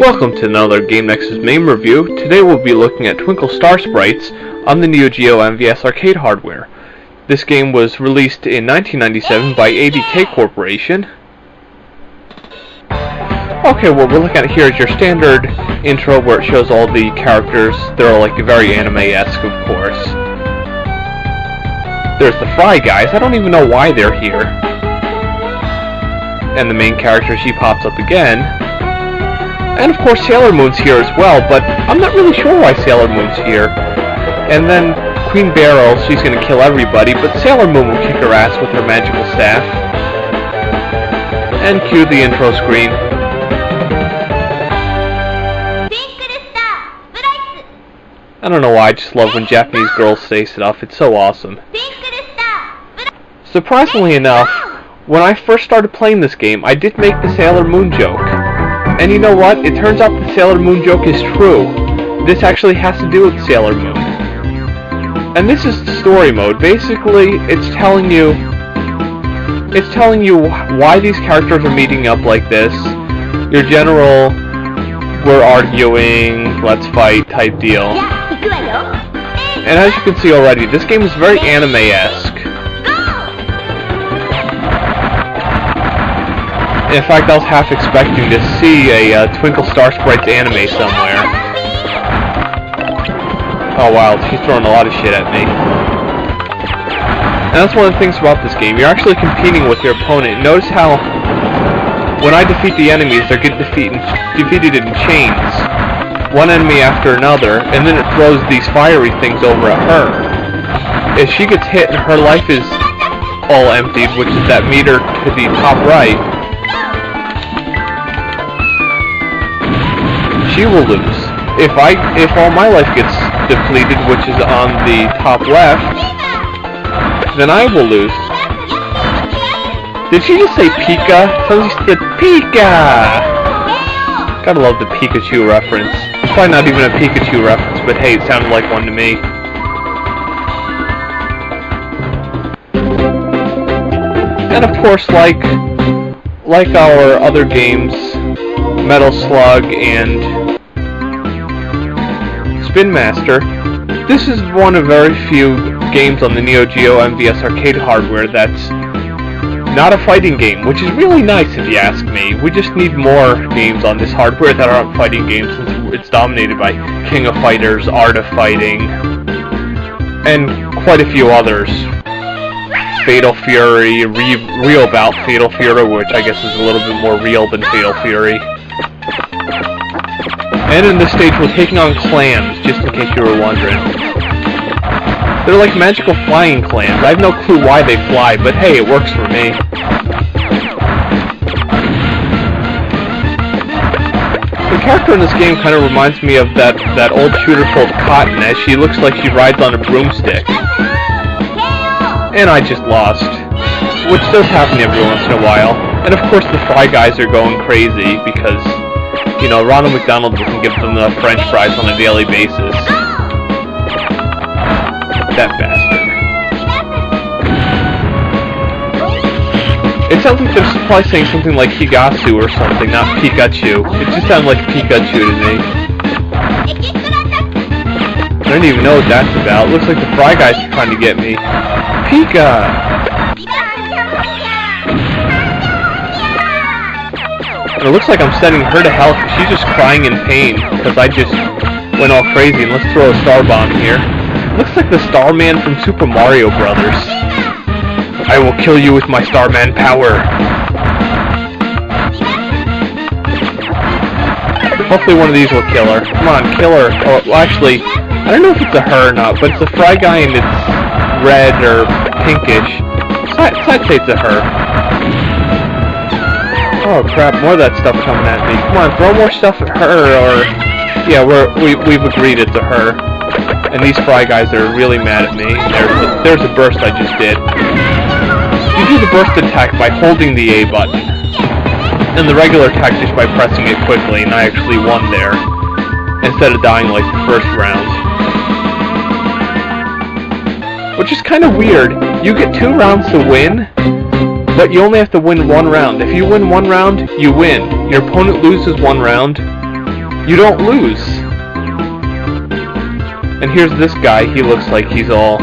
Welcome to another Game Nexus Mame review. Today we'll be looking at Twinkle Star Sprits on the Neo Geo MVS Arcade hardware. This game was released in 1997 by ADK Corporation. Okay, what we're looking at here is your standard intro where it shows all the characters. They're all like very anime-esque, of course. There's the Fry guys. I don't even know why they're here. And the main character, she pops up again. And of course Sailor Moon's here as well, but I'm not really sure why Sailor Moon's here. And then Queen Beryl, she's gonna kill everybody, but Sailor Moon will kick her ass with her magical staff. And cue the intro screen. I don't know why, I just love when Japanese girls say stuff, it's so awesome. Surprisingly enough, when I first started playing this game, I did make the Sailor Moon joke. And you know what? It turns out the Sailor Moon joke is true. This actually has to do with Sailor Moon. And this is story mode. Basically, it's telling you why these characters are meeting up like this. Your general, we're arguing, let's fight type deal. And as you can see already, this game is very anime-esque. In fact, I was half expecting to see a Twinkle Star Sprits anime somewhere. Oh wow, she's throwing a lot of shit at me. And that's one of the things about this game. You're actually competing with your opponent. Notice how when I defeat the enemies, they're getting defeated in chains. One enemy after another, and then it throws these fiery things over at her. If she gets hit and her life is all emptied, which is that meter to the top right, she will lose. If all my life gets depleted, which is on the top left, then I will lose. Did she just say Pika? Somebody said Pika! Gotta love the Pikachu reference. Probably not even a Pikachu reference, but hey, it sounded like one to me. And of course, like our other games, Metal Slug and Spin Master, this is one of very few games on the Neo Geo MVS Arcade hardware that's not a fighting game, which is really nice if you ask me. We just need more games on this hardware that aren't fighting games, since it's dominated by King of Fighters, Art of Fighting, and quite a few others. Fatal Fury, real about Fatal Fury, which I guess is a little bit more real than Fatal Fury. And in this stage, we're taking on clams, just in case you were wondering. They're like magical flying clams. I have no clue why they fly, but hey, it works for me. The character in this game kind of reminds me of that old shooter called Cotton, as she looks like she rides on a broomstick. And I just lost, which does happen every once in a while. And of course the Fry guys are going crazy because, you know, Ronald McDonald doesn't give them the French fries on a daily basis. That bastard. It sounds like they're probably saying something like Higasu or something, not Pikachu. It just sounded like Pikachu to me. I don't even know what that's about. It looks like the Fry guys are trying to get me. Pika! And it looks like I'm sending her to hell because she's just crying in pain because I just went all crazy. And let's throw a star bomb here. It looks like the Starman from Super Mario Brothers. I will kill you with my Starman power. Hopefully one of these will kill her. Come on, kill her. Oh, well, actually, I don't know if it's a her or not, but it's a Fry guy and it's red or pinkish. So I'd say it's a her. Oh crap, more of that stuff coming at me. Come on, throw more stuff at her, or... Yeah, we've agreed it's a her. And these fry guys are really mad at me. There's a burst I just did. You do the burst attack by holding the A button, and the regular attack just by pressing it quickly, and I actually won there, instead of dying like the first round. Which is kind of weird. You get 2 rounds to win, but you only have to win 1 round. If you win 1 round, you win. Your opponent loses 1 round, you don't lose. And here's this guy, he looks like he's all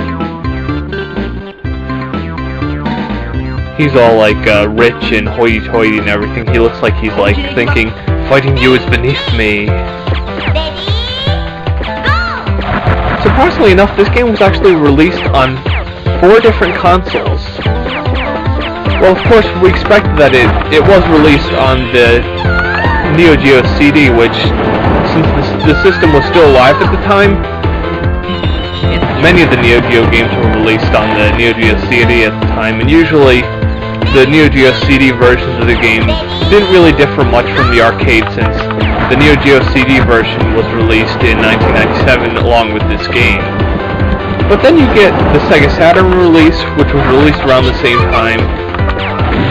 like rich and hoity-toity and everything. He looks like he's like thinking, fighting you is beneath me. Surprisingly enough, this game was actually released on 4 different consoles. Well, of course, we expected that it was released on the Neo Geo CD, which, since the system was still alive at the time, many of the Neo Geo games were released on the Neo Geo CD at the time, and usually the Neo Geo CD versions of the game didn't really differ much from the arcade, since the Neo Geo CD version was released in 1997 along with this game. But then you get the Sega Saturn release, which was released around the same time,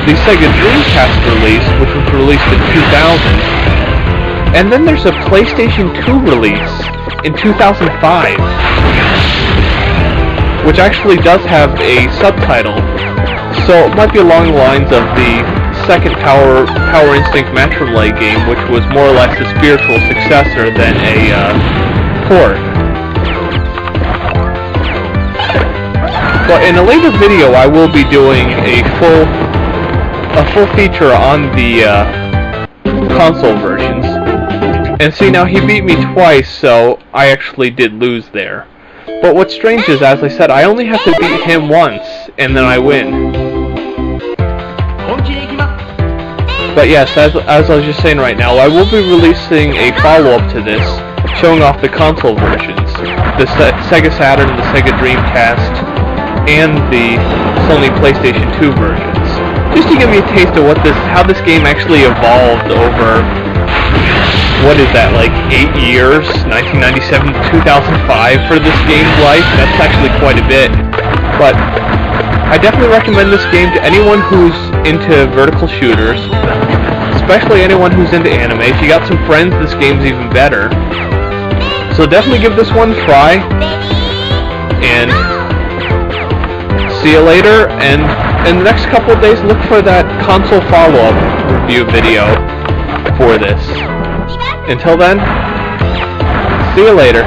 the Sega Dreamcast release, which was released in 2000, and then there's a PlayStation 2 release in 2005, which actually does have a subtitle, so it might be along the lines of the second Power Instinct Match Relay game, which was more or less a spiritual successor than a port. But in a later video, I will be doing a full feature on the console versions. And see, now he beat me twice, so I actually did lose there. But what's strange is, as I said, I only have to beat him once, and then I win. But yes, as I was just saying right now, I will be releasing a follow-up to this, showing off the console versions. The Sega Saturn, the Sega Dreamcast, and the Sony PlayStation 2 versions. Just to give you a taste of how this game actually evolved over, what is that, like 8 years, 1997 to 2005 for this game's life. That's actually quite a bit. But I definitely recommend this game to anyone who's into vertical shooters, especially anyone who's into anime. If you got some friends, this game's even better. So definitely give this one a try, and see you later, and in the next couple of days, look for that console follow-up review video for this. Until then, see you later.